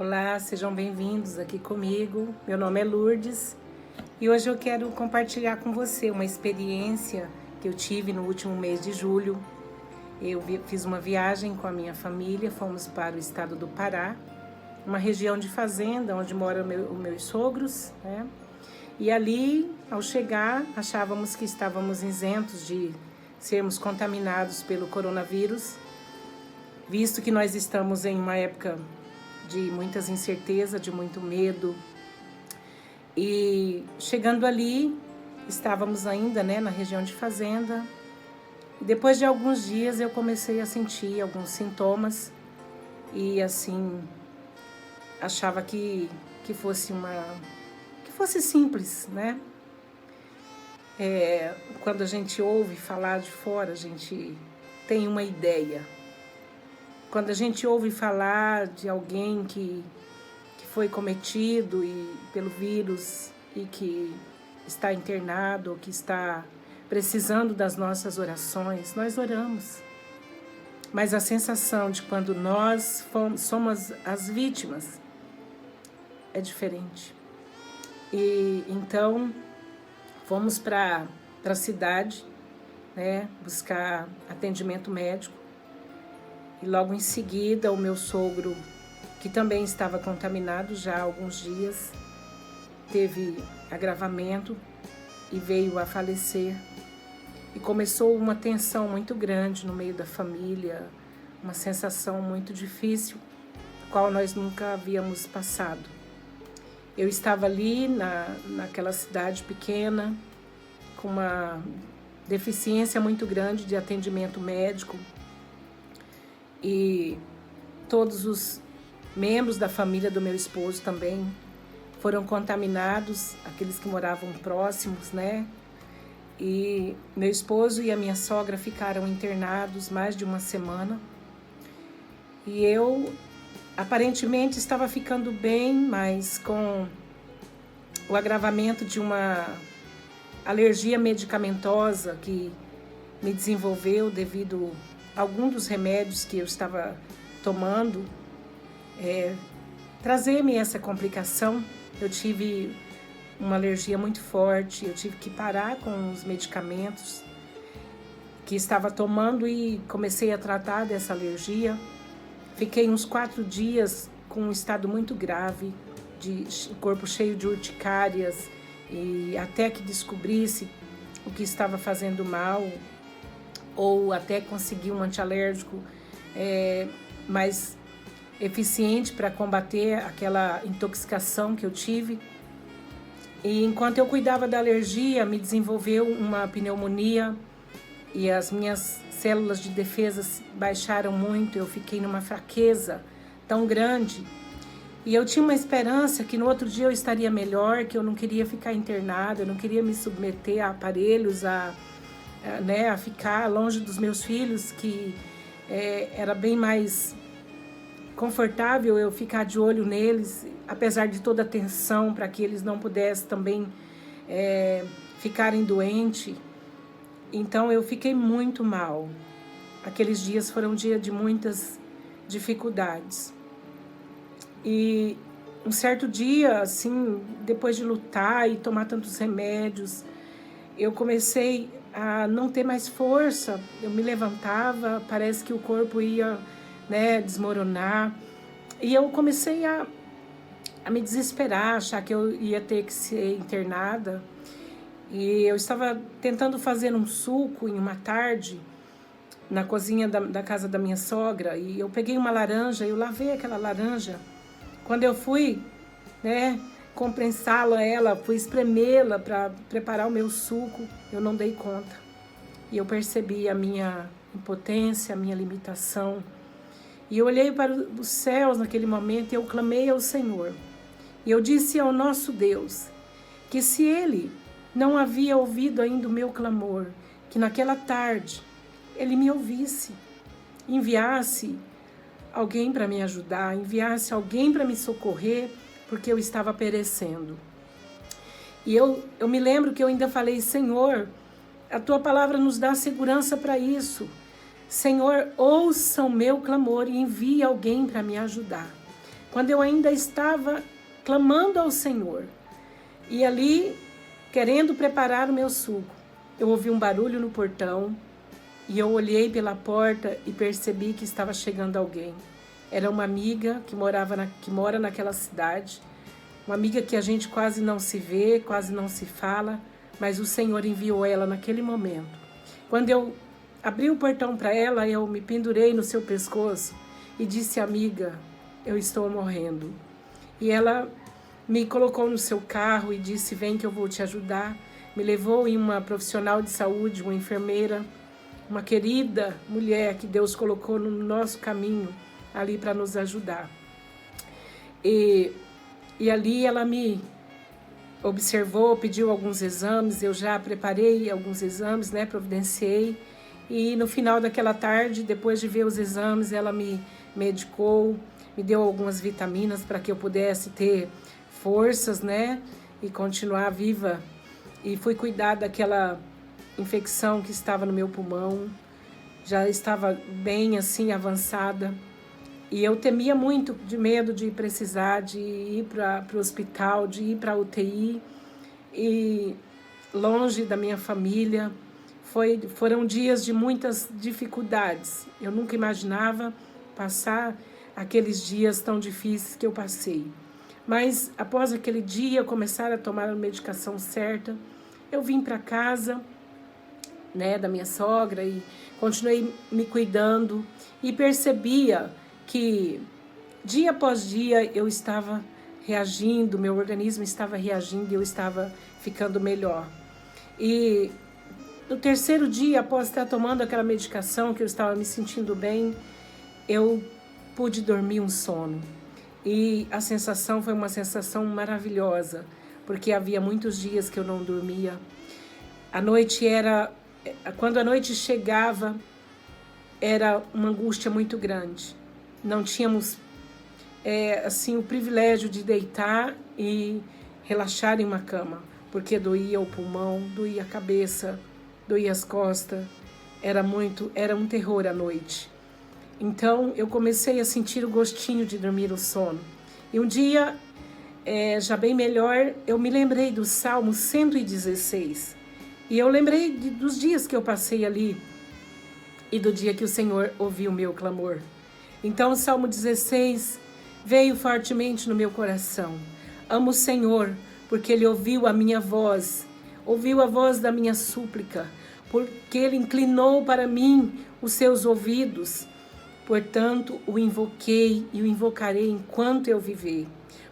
Olá, sejam bem-vindos aqui comigo. Meu nome é Lourdes e hoje eu quero compartilhar com você uma experiência que eu tive no último mês de julho. Eu fiz uma viagem com a minha família, fomos para o estado do Pará, uma região de fazenda onde moram os meus sogros, né? E ali, ao chegar, achávamos que estávamos isentos de sermos contaminados pelo coronavírus, visto que nós estamos em uma época de muitas incertezas, de muito medo. E chegando ali, estávamos ainda, na região de fazenda. E depois de alguns dias eu comecei a sentir alguns sintomas e assim achava que fosse simples, né? Quando a gente ouve falar de fora, a gente tem uma ideia. Quando a gente ouve falar de alguém que foi cometido pelo vírus e que está internado ou que está precisando das nossas orações, nós oramos. Mas a sensação de quando nós somos as vítimas é diferente. E então fomos para a cidade, buscar atendimento médico. E logo em seguida, o meu sogro, que também estava contaminado já há alguns dias, teve agravamento e veio a falecer. E começou uma tensão muito grande no meio da família, uma sensação muito difícil, a qual nós nunca havíamos passado. Eu estava ali naquela cidade pequena, com uma deficiência muito grande de atendimento médico, e todos os membros da família do meu esposo também foram contaminados, aqueles que moravam próximos, E meu esposo e a minha sogra ficaram internados mais de uma semana. E eu, aparentemente, estava ficando bem, mas com o agravamento de uma alergia medicamentosa que me desenvolveu devido algum dos remédios que eu estava tomando, trazer-me essa complicação. Eu tive uma alergia muito forte, eu tive que parar com os medicamentos que estava tomando e comecei a tratar dessa alergia. Fiquei uns 4 dias com um estado muito grave, de corpo cheio de urticárias, e até que descobrisse o que estava fazendo mal, ou até conseguir um antialérgico mais eficiente para combater aquela intoxicação que eu tive. E enquanto eu cuidava da alergia, me desenvolveu uma pneumonia e as minhas células de defesa baixaram muito, eu fiquei numa fraqueza tão grande. E eu tinha uma esperança que no outro dia eu estaria melhor, que eu não queria ficar internada, eu não queria me submeter a aparelhos, a ficar longe dos meus filhos, que era bem mais confortável eu ficar de olho neles, apesar de toda a tensão, para que eles não pudessem também ficarem doentes. Então eu fiquei muito mal. Aqueles dias foram dias de muitas dificuldades. E um certo dia, assim, depois de lutar e tomar tantos remédios, eu comecei a não ter mais força. Eu me levantava, parece que o corpo ia desmoronar. E eu comecei a me desesperar, achar que eu ia ter que ser internada. E eu estava tentando fazer um suco em uma tarde, na cozinha da casa da minha sogra, e eu peguei uma laranja, eu lavei aquela laranja. Quando eu fui, comprensá-la, fui espremê-la para preparar o meu suco, eu não dei conta. E eu percebi a minha impotência, a minha limitação. E eu olhei para os céus naquele momento e eu clamei ao Senhor. E eu disse ao nosso Deus que se Ele não havia ouvido ainda o meu clamor, que naquela tarde Ele me ouvisse, enviasse alguém para me ajudar, enviasse alguém para me socorrer, porque eu estava perecendo. E eu me lembro que eu ainda falei: Senhor, a Tua palavra nos dá segurança para isso. Senhor, ouça o meu clamor e envie alguém para me ajudar. quando eu ainda estava clamando ao Senhor. E ali, querendo preparar o meu suco, eu ouvi um barulho no portão e eu olhei pela porta e percebi que estava chegando alguém. Era uma amiga que mora naquela cidade, uma amiga que a gente quase não se vê, quase não se fala, mas o Senhor enviou ela naquele momento. Quando eu abri o portão para ela, eu me pendurei no seu pescoço e disse: amiga, eu estou morrendo. E ela me colocou no seu carro e disse: vem que eu vou te ajudar. Me levou em uma profissional de saúde, uma enfermeira, uma querida mulher que Deus colocou no nosso caminho ali para nos ajudar. E ali ela me observou, pediu alguns exames, eu já preparei alguns exames, né, providenciei. E no final daquela tarde, depois de ver os exames, ela me medicou, me deu algumas vitaminas para que eu pudesse ter forças, né, e continuar viva. E fui cuidar daquela infecção que estava no meu pulmão, já estava bem assim avançada. E eu temia muito, de medo de precisar de ir para o hospital, de ir para a UTI, e longe da minha família. Foram dias de muitas dificuldades. Eu nunca imaginava passar aqueles dias tão difíceis que eu passei. Mas após aquele dia, começar a tomar a medicação certa, eu vim para casa, né, da minha sogra e continuei me cuidando e percebia que dia após dia eu estava reagindo, meu organismo estava reagindo e eu estava ficando melhor. E no terceiro dia, após estar tomando aquela medicação, que eu estava me sentindo bem, eu pude dormir um sono. E a sensação foi uma sensação maravilhosa, porque havia muitos dias que eu não dormia. Quando a noite chegava, era uma angústia muito grande. Não tínhamos o privilégio de deitar e relaxar em uma cama, porque doía o pulmão, doía a cabeça, doía as costas. Era um terror à noite. Então eu comecei a sentir o gostinho de dormir o sono. E um dia, já bem melhor, eu me lembrei do Salmo 116. E eu lembrei dos dias que eu passei ali e do dia que o Senhor ouviu o meu clamor. Então o Salmo 16 veio fortemente no meu coração. Amo o Senhor, porque Ele ouviu a minha voz, ouviu a voz da minha súplica, porque Ele inclinou para mim os seus ouvidos. Portanto, o invoquei e o invocarei enquanto eu viver.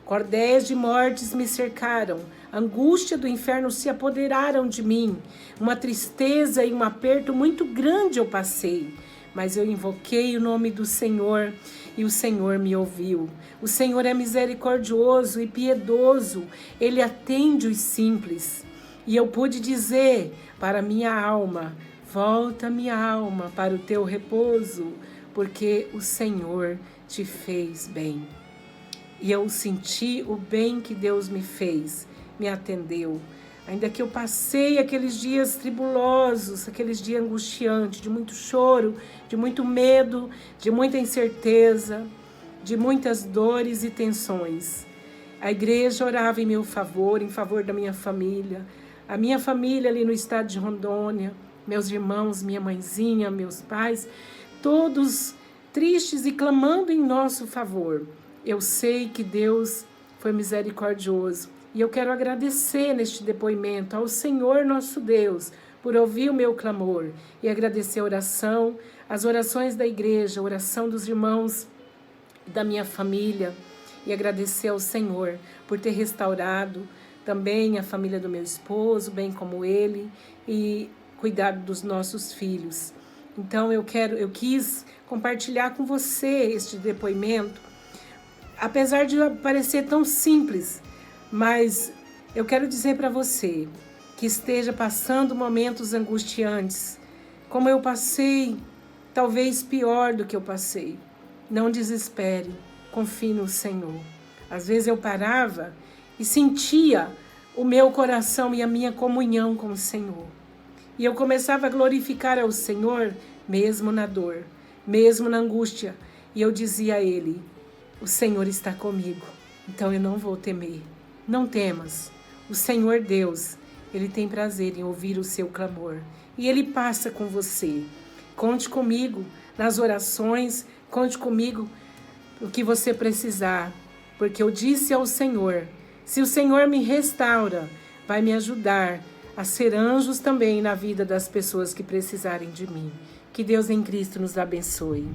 Cordéis de mortes me cercaram, a angústia do inferno se apoderaram de mim. Uma tristeza e um aperto muito grande eu passei. Mas eu invoquei o nome do Senhor e o Senhor me ouviu. O Senhor é misericordioso e piedoso, Ele atende os simples. E eu pude dizer para minha alma: volta, minha alma, para o teu repouso, porque o Senhor te fez bem. E eu senti o bem que Deus me fez, me atendeu. Ainda que eu passei aqueles dias tribulosos, aqueles dias angustiantes, de muito choro, de muito medo, de muita incerteza, de muitas dores e tensões. A igreja orava em meu favor, em favor da minha família. A minha família ali no estado de Rondônia, meus irmãos, minha mãezinha, meus pais, todos tristes e clamando em nosso favor. Eu sei que Deus foi misericordioso e eu quero agradecer neste depoimento ao Senhor nosso Deus por ouvir o meu clamor e agradecer a oração, as orações da igreja, a oração dos irmãos da minha família e agradecer ao Senhor por ter restaurado também a família do meu esposo, bem como ele, e cuidado dos nossos filhos. Então eu quis compartilhar com você este depoimento, apesar de parecer tão simples, mas eu quero dizer para você que esteja passando momentos angustiantes, como eu passei, talvez pior do que eu passei. Não desespere, confie no Senhor. Às vezes eu parava e sentia o meu coração e a minha comunhão com o Senhor. E eu começava a glorificar ao Senhor, mesmo na dor, mesmo na angústia. E eu dizia a Ele: O Senhor está comigo, então eu não vou temer. Não temas. O Senhor Deus, Ele tem prazer em ouvir o seu clamor. E Ele passa com você. Conte comigo nas orações, conte comigo o que você precisar. Porque eu disse ao Senhor, se o Senhor me restaura, vai me ajudar a ser anjos também na vida das pessoas que precisarem de mim. Que Deus em Cristo nos abençoe.